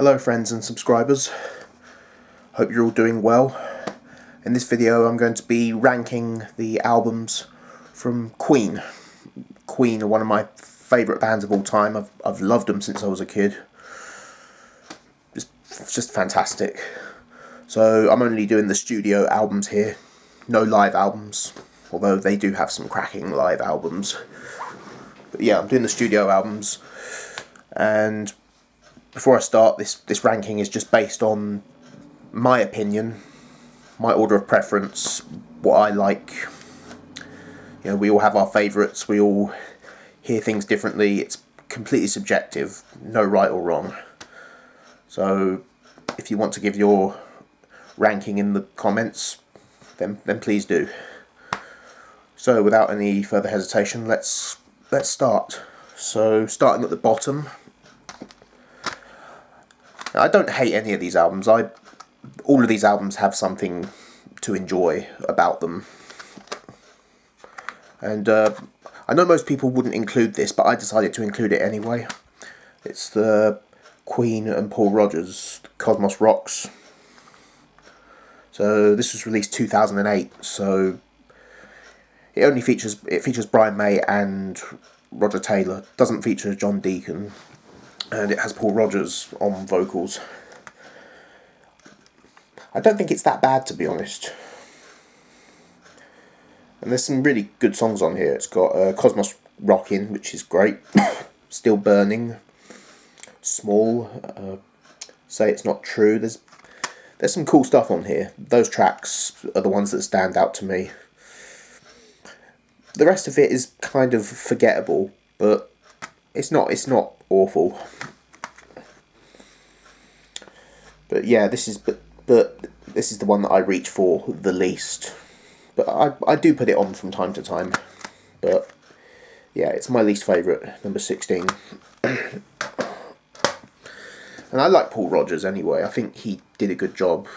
Hello friends and subscribers, hope you're all doing well. In this video I'm going to be ranking the albums from Queen. Queen are one of my favourite bands of all time. I've loved them since I was a kid. It's just fantastic. So I'm only doing the studio albums here, no live albums, although they do have some cracking live albums. But yeah, I'm doing the studio albums, and before I start, this ranking is just based on my opinion, my order of preference, what I like. You know, we all have our favourites, we all hear things differently, it's completely subjective, no right or wrong. So if you want to give your ranking in the comments, then please do. So without any further hesitation, let's start. So starting at the bottom, I don't hate any of these albums. All of these albums have something to enjoy about them. And I know most people wouldn't include this, but I decided to include it anyway. It's the Queen and Paul Rodgers, Cosmos Rocks. So this was released 2008, so it features Brian May and Roger Taylor. It doesn't feature John Deacon. And it has Paul Rodgers on vocals. I don't think it's that bad, to be honest. And there's some really good songs on here. It's got Cosmos Rockin', which is great. Still Burning. Small. Say It's Not True. There's some cool stuff on here. Those tracks are the ones that stand out to me. The rest of it is kind of forgettable, but it's not awful. But yeah, this is the one that I reach for the least. But I do put it on from time to time. But yeah, it's my least favourite, number 16. And I like Paul Rodgers anyway. I think he did a good job,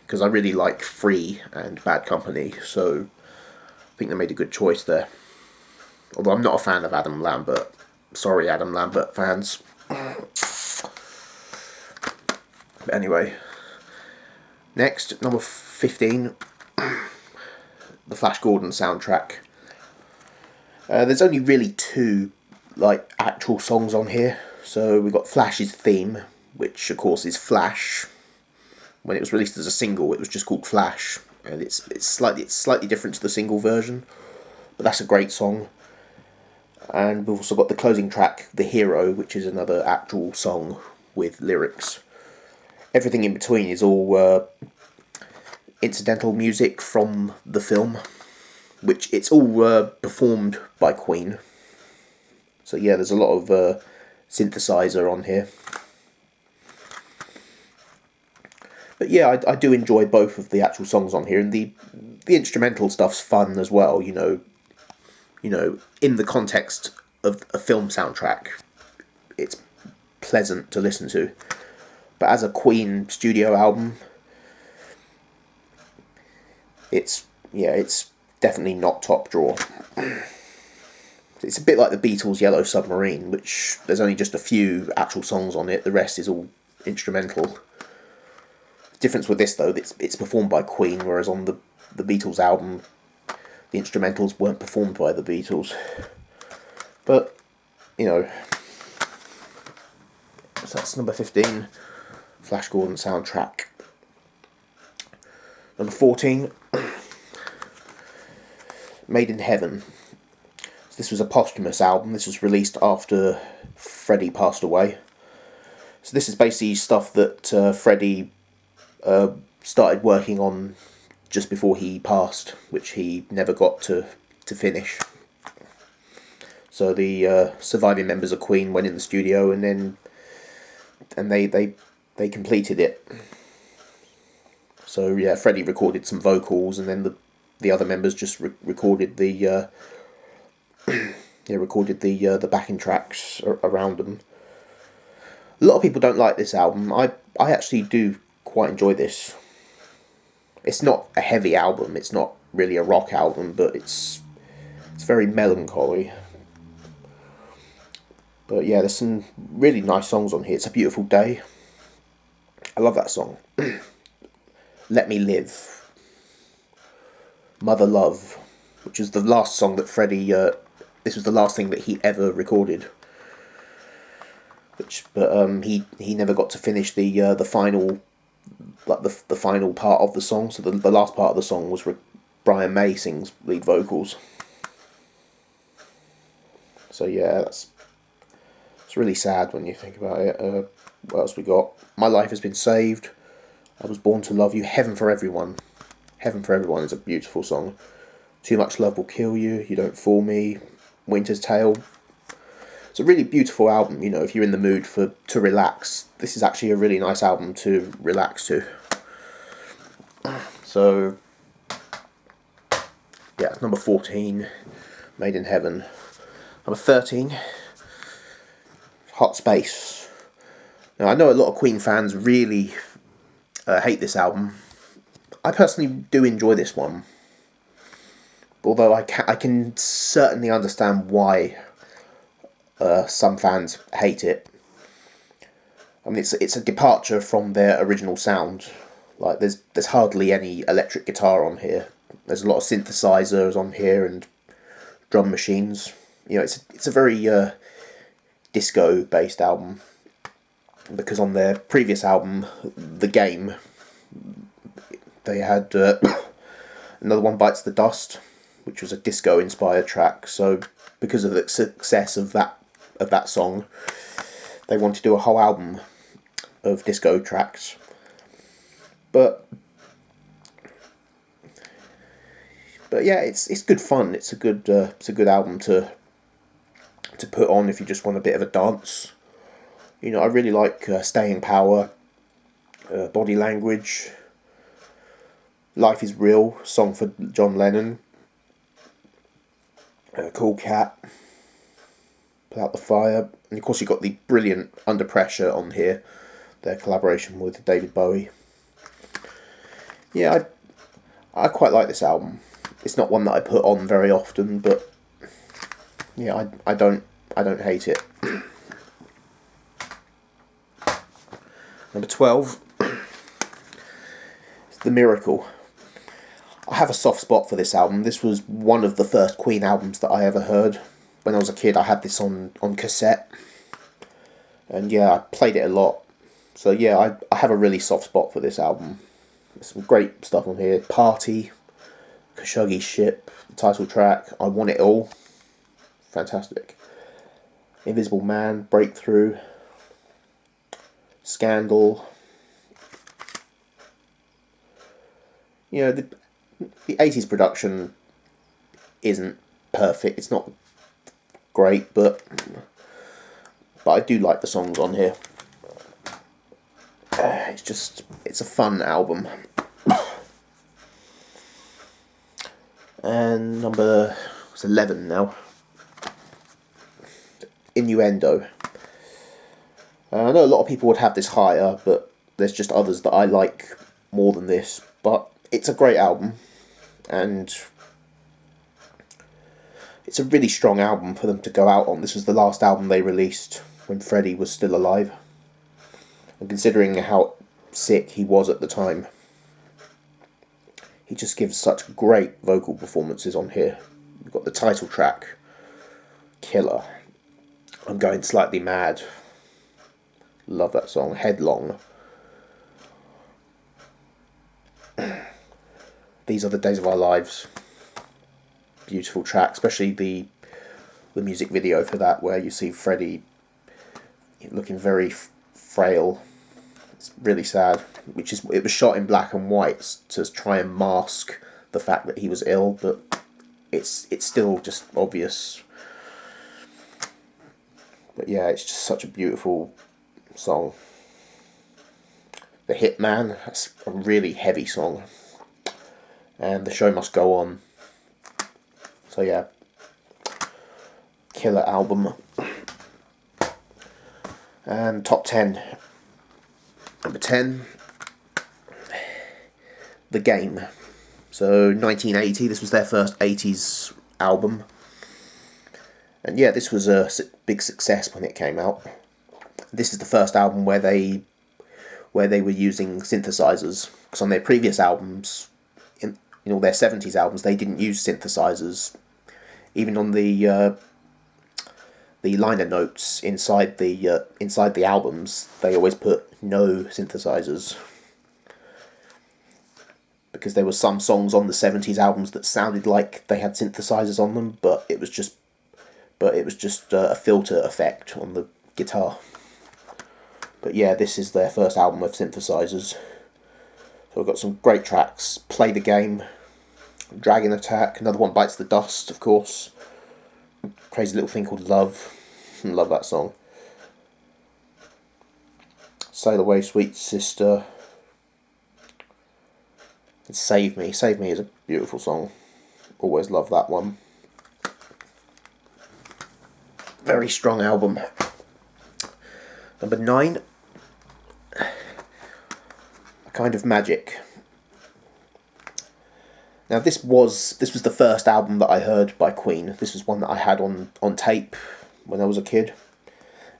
because I really like Free and Bad Company, so I think they made a good choice there. Although I'm not a fan of Adam Lambert. Sorry, Adam Lambert fans. But anyway, next, number 15, the Flash Gordon soundtrack. There's only really two actual songs on here. So we've got Flash's theme, which of course is Flash. When it was released as a single, it was just called Flash, and it's slightly different to the single version, but that's a great song. And we've also got the closing track, The Hero, which is another actual song with lyrics. Everything in between is all incidental music from the film, which it's all performed by Queen. So yeah, there's a lot of synthesizer on here. But yeah, I do enjoy both of the actual songs on here, and the instrumental stuff's fun as well. You know, in the context of a film soundtrack, it's pleasant to listen to. But as a Queen studio album, it's definitely not top drawer. It's a bit like the Beatles' Yellow Submarine, which there's only just a few actual songs on it, the rest is all instrumental. The difference with this, though, it's performed by Queen, whereas on the Beatles album, the instrumentals weren't performed by the Beatles. But, you know, so that's number 15, Flash Gordon soundtrack. Number 14, Made in Heaven. So this was a posthumous album. This was released after Freddie passed away. So this is basically stuff that Freddie started working on just before he passed, which he never got to finish. So the surviving members of Queen went in the studio and they completed it. So yeah, Freddie recorded some vocals, and then the other members just recorded the backing tracks around them. A lot of people don't like this album. I actually do quite enjoy this. It's not a heavy album. It's not really a rock album, but it's very melancholy. But yeah, there's some really nice songs on here. It's a Beautiful Day. I love that song. Let Me Live, Mother Love, which is the last song that Freddie. This was the last thing that he ever recorded. But he never got to finish the final, like the final part of the song. So the last part of the song was Brian May sings lead vocals. So yeah, it's really sad when you think about it. What else we got? My Life Has Been Saved. I Was Born to Love You. Heaven for Everyone. Heaven for Everyone is a beautiful song. Too Much Love Will Kill You. You Don't Fool Me. Winter's Tale. It's a really beautiful album. You know, if you're in the mood to relax, this is actually a really nice album to relax to. So yeah, number 14, Made in Heaven. Number 13, Hot Space. Now, I know a lot of Queen fans really hate this album. I personally do enjoy this one, although I can certainly understand why some fans hate it. I mean, it's a departure from their original sound. Like there's hardly any electric guitar on here. There's a lot of synthesizers on here and drum machines. You know, it's a very disco based album, because on their previous album, The Game, they had Another One Bites the Dust, which was a disco inspired track. So because of the success of that song, they wanted to do a whole album of disco tracks. But yeah, it's good fun. It's a good album to put on if you just want a bit of a dance. You know, I really like Staying Power, Body Language, Life Is Real, song for John Lennon, Cool Cat, Put Out the Fire, and of course you've got the brilliant Under Pressure on here, their collaboration with David Bowie. Yeah, I quite like this album. It's not one that I put on very often, but yeah, I don't hate it. Number 12, The Miracle. I have a soft spot for this album. This was one of the first Queen albums that I ever heard. When I was a kid, I had this on cassette. And yeah, I played it a lot. So yeah, I have a really soft spot for this album. There's some great stuff on here. Party, Khashoggi Ship, the title track, I Want It All. Fantastic. Invisible Man, Breakthrough, Scandal. You know, the 80s production isn't perfect. It's not great, but I do like the songs on here. It's a fun album. And number 11 now. Innuendo. I know a lot of people would have this higher, but there's just others that I like more than this. But it's a great album, and it's a really strong album for them to go out on. This was the last album they released when Freddie was still alive. And considering how sick he was at the time, he just gives such great vocal performances on here. We've got the title track, Killer. I'm Going Slightly Mad. Love that song. Headlong. These Are the Days of Our Lives. Beautiful track, especially the music video for that, where you see Freddie looking very frail. It's really sad. It was shot in black and white to try and mask the fact that he was ill, but it's still just obvious. But yeah, it's just such a beautiful song. The Hitman, that's a really heavy song. And The Show Must Go On. So yeah, killer album. And top 10. Number 10, The Game. So 1980, this was their first 80s album. And yeah, this was a big success when it came out. This is the first album where they where they were using synthesizers, because on their previous albums, in all their 70s albums, they didn't use synthesizers. Even on the liner notes inside the albums, they always put no synthesizers, because there were some songs on the 70s albums that sounded like they had synthesizers on them, but it was just a filter effect on the guitar. But yeah, this is their first album with synthesizers. So I've got some great tracks: Play the Game, Dragon Attack, another one, Bites the Dust, of course, Crazy Little Thing Called Love, love that song, Sail Away Sweet Sister, and Save Me. Save Me is a beautiful song, always love that one. Very strong album. Number 9, A Kind of Magic. Now this was the first album that I heard by Queen. This was one that I had on tape when I was a kid,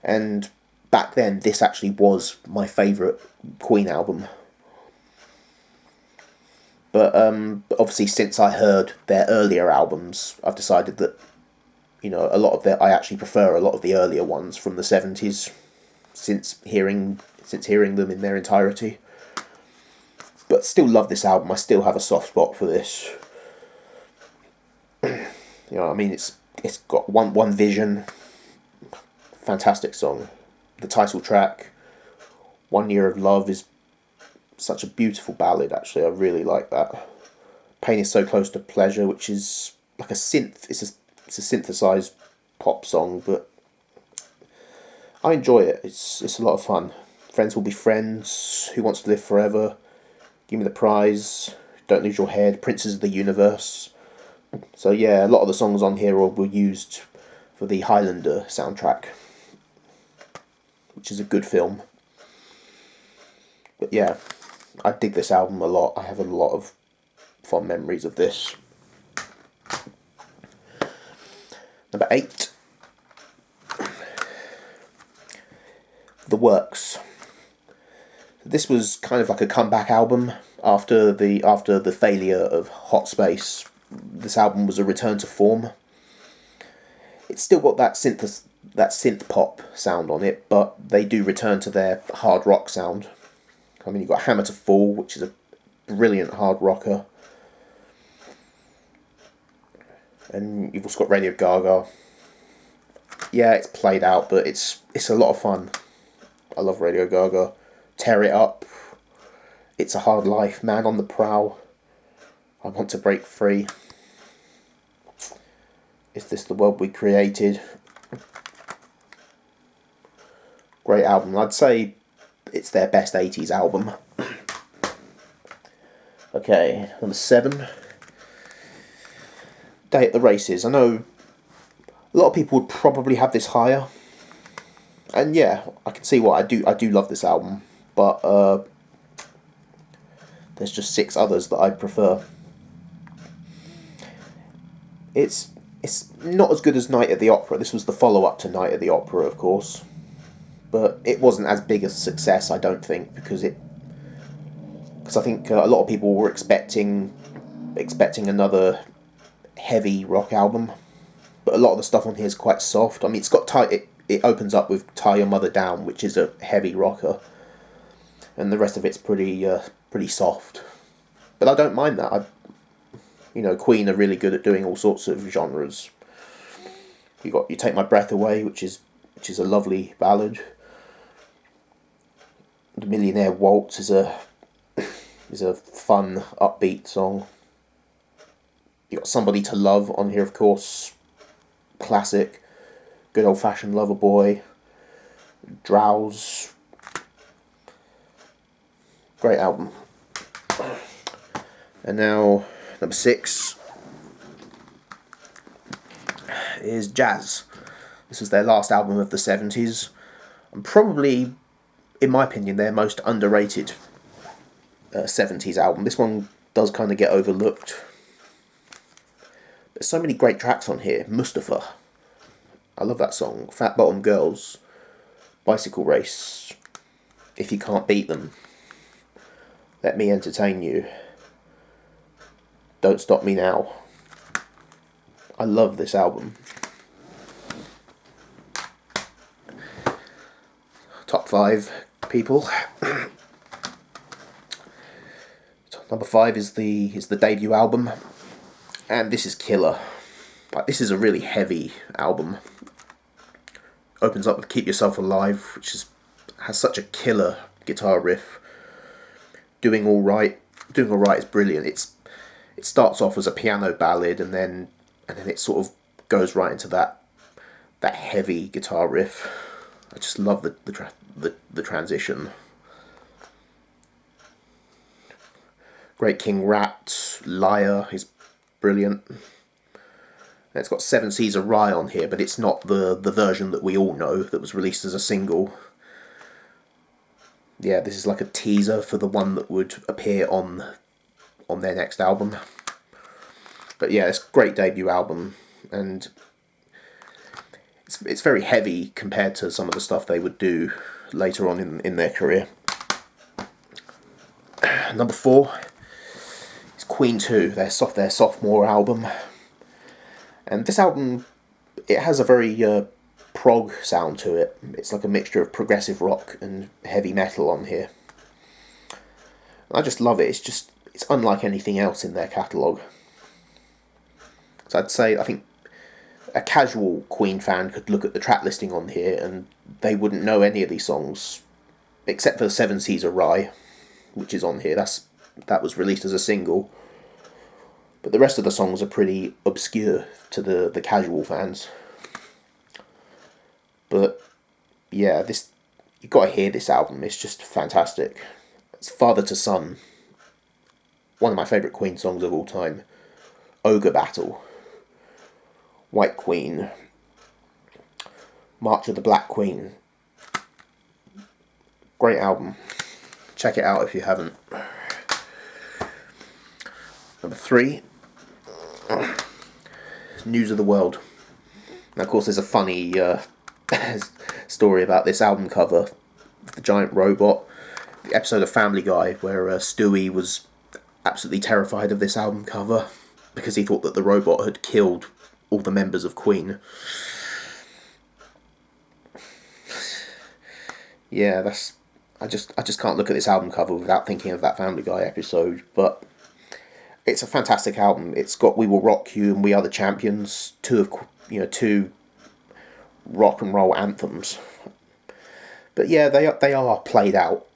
and back then this actually was my favourite Queen album. But obviously since I heard their earlier albums, I've decided that, you know, I actually prefer a lot of the earlier ones from the 70s since hearing them in their entirety. But still love this album. I still have a soft spot for this. You know, I mean, it's got one Vision, fantastic song. The title track, 1 Year of Love, is such a beautiful ballad. Actually, I really like that. Pain is So Close to Pleasure, which is like a synth. It's a synthesized pop song, but I enjoy it. It's a lot of fun. Friends Will Be Friends, Who Wants to Live Forever, Give Me the Prize, Don't Lose Your Head, Princes of the Universe. So yeah, a lot of the songs on here were used for the Highlander soundtrack, which is a good film. But yeah, I dig this album a lot. I have a lot of fond memories of this. Number 8, The Works. This was kind of like a comeback album after the failure of Hot Space. This album was a return to form. It's still got that synth pop sound on it, but they do return to their hard rock sound. I mean, you've got Hammer to Fall, which is a brilliant hard rocker, and you've also got Radio Gaga. Yeah, it's played out, but it's a lot of fun. I love Radio Gaga. Tear It Up, It's a Hard Life, Man on the Prowl, I Want to Break Free, Is This the World We Created? Great album. I'd say it's their best 80s album. Okay, number 7, Day at the Races. I know a lot of people would probably have this higher, and yeah, I can see why. I do love this album, but there's just 6 others that I prefer. It's not as good as Night at the Opera. This was the follow-up to Night at the Opera, of course, but it wasn't as big a success, I don't think, because I think a lot of people were expecting another heavy rock album, but a lot of the stuff on here is quite soft. I mean, it's got it opens up with Tie Your Mother Down, which is a heavy rocker, and the rest of it's pretty soft. But I don't mind that. Queen are really good at doing all sorts of genres. You Take My Breath Away, which is a lovely ballad. The Millionaire Waltz is a fun, upbeat song. You got Somebody to Love on here, of course, classic. Good Old Fashioned Lover Boy, Drowse. Great album. And now, number 6 is Jazz. This is their last album of the 70s. And probably, in my opinion, their most underrated 70s album. This one does kind of get overlooked. There's so many great tracks on here. Mustafa, I love that song. Fat Bottom Girls, Bicycle Race, if you can't beat them, let me entertain you. Don't stop me now. I love this album. Top 5 people. Number 5 is the debut album, and this is killer. Like, this is a really heavy album. Opens up with "Keep Yourself Alive," which has such a killer guitar riff. Doing All Right is brilliant. It starts off as a piano ballad, and then it sort of goes right into that heavy guitar riff. I just love the transition. Great King Rat, Liar is brilliant. And it's got Seven Seas of Rye on here, but it's not the version that we all know that was released as a single. Yeah, this is like a teaser for the one that would appear on their next album. But yeah, it's a great debut album, and it's very heavy compared to some of the stuff they would do later on in their career. Number 4 is Queen 2, their sophomore album. And this album, it has a very prog sound to it. It's like a mixture of progressive rock and heavy metal on here. I just love it. It's unlike anything else in their catalogue. So I think a casual Queen fan could look at the track listing on here and they wouldn't know any of these songs, except for Seven Seas of Rye, which is on here. That was released as a single. But the rest of the songs are pretty obscure to the casual fans. But yeah, you've got to hear this album. It's just fantastic. It's Father to Son, one of my favourite Queen songs of all time. Ogre Battle, White Queen, March of the Black Queen. Great album. Check it out if you haven't. Number 3, News of the World. And of course there's a funny story about this album cover, the giant robot. The episode of Family Guy where Stewie was absolutely terrified of this album cover because he thought that the robot had killed all the members of Queen. Yeah, I just can't look at this album cover without thinking of that Family Guy episode. But it's a fantastic album. It's got "We Will Rock You" and "We Are the Champions," two rock and roll anthems. But yeah, they are played out.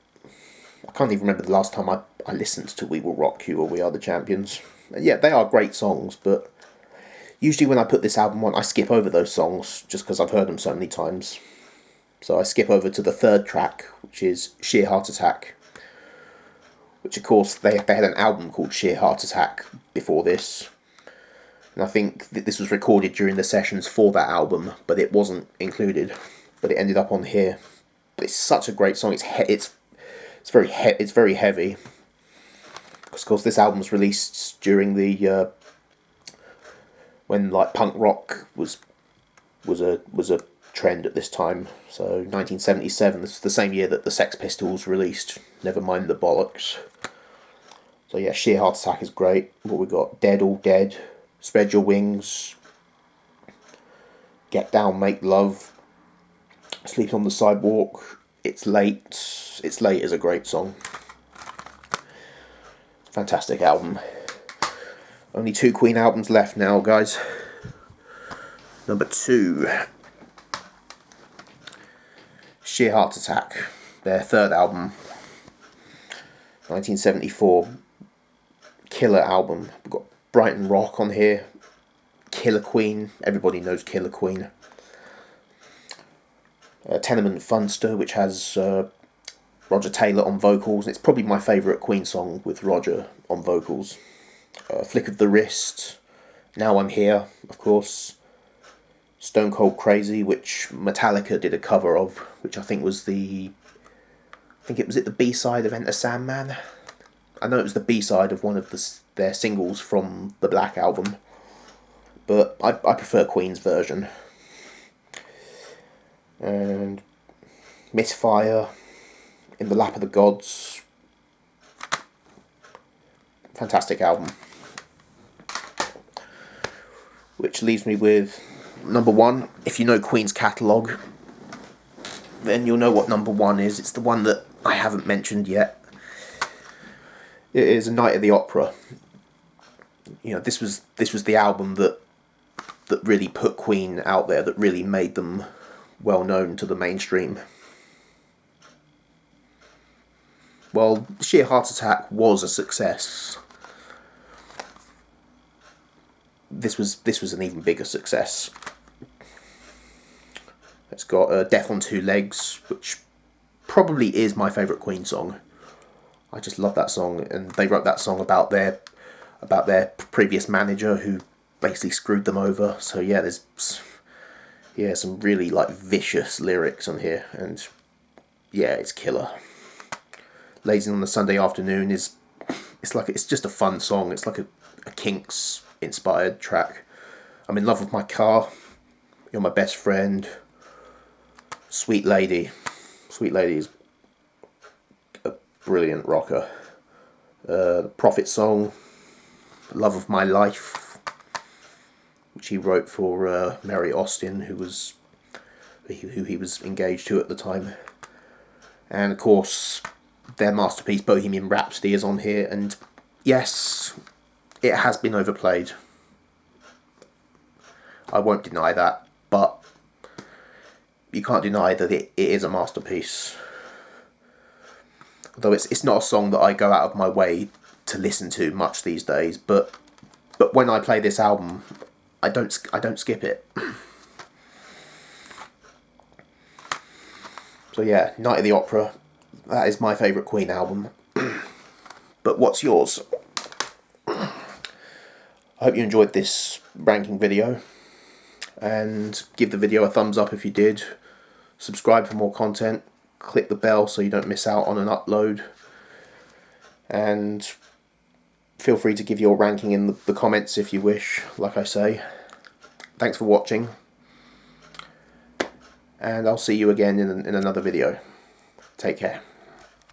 I can't even remember the last time I listened to "We Will Rock You" or "We Are the Champions." And yeah, they are great songs, but usually when I put this album on, I skip over those songs just because I've heard them so many times. So I skip over to the 3rd track, which is "Sheer Heart Attack," which of course they had an album called "Sheer Heart Attack" before this. And I think that this was recorded during the sessions for that album, but it wasn't included. But it ended up on here. But it's such a great song. It's very heavy. Because of course this album was released during the when like punk rock was a trend at this time. So 1977. This is the same year that the Sex Pistols released Never Mind the Bollocks. So yeah, "Sheer Heart Attack" is great. What we got? "Dead All Dead," "Spread Your Wings," "Get Down, Make Love," "Sleep on the Sidewalk," "It's Late." "It's Late" is a great song. Fantastic album. Only 2 Queen albums left now, guys. Number 2, Sheer Heart Attack, their 3rd album, 1974. Killer album. We've got Brighton Rock on here. Killer Queen. Everybody knows Killer Queen. Tenement Funster, which has Roger Taylor on vocals. It's probably my favourite Queen song with Roger on vocals. Flick of the Wrist. Now I'm Here, of course. Stone Cold Crazy, which Metallica did a cover of, which I think was the B-side of Enter Sandman. I know it was the B-side of one of their singles from the Black Album, but I prefer Queen's version. And Misfire, In the Lap of the Gods. Fantastic album. Which leaves me with number 1. If you know Queen's catalogue, then you'll know what number 1 is. It's the one that I haven't mentioned yet. It is A Night at the Opera. You know, this was the album that really put Queen out there, that really made them well known to the mainstream. Well, Sheer Heart Attack was a success. This was an even bigger success. It's got Death on Two Legs, which probably is my favourite Queen song. I just love that song, and they wrote that song about their previous manager who basically screwed them over. So yeah, there's some really like vicious lyrics on here, and yeah, it's killer. Lazy on a Sunday Afternoon it's just a fun song. It's like a Kinks inspired track. I'm in Love with My Car, You're My Best Friend, Sweet Lady. Sweet Lady is a brilliant rocker. The Prophet Song, Love of My Life, which he wrote for Mary Austin, who he was engaged to at the time. And of course, their masterpiece Bohemian Rhapsody is on here, and yes, it has been overplayed. I won't deny that, but you can't deny that it is a masterpiece. Although it's not a song that I go out of my way to listen to much these days, but when I play this album, I don't skip it. So yeah, Night of the Opera, that is my favourite Queen album. But what's yours? I hope you enjoyed this ranking video, and give the video a thumbs up if you did. Subscribe for more content. Click the bell so you don't miss out on an upload. And feel free to give your ranking in the comments if you wish, like I say. Thanks for watching, and I'll see you again in another video. Take care.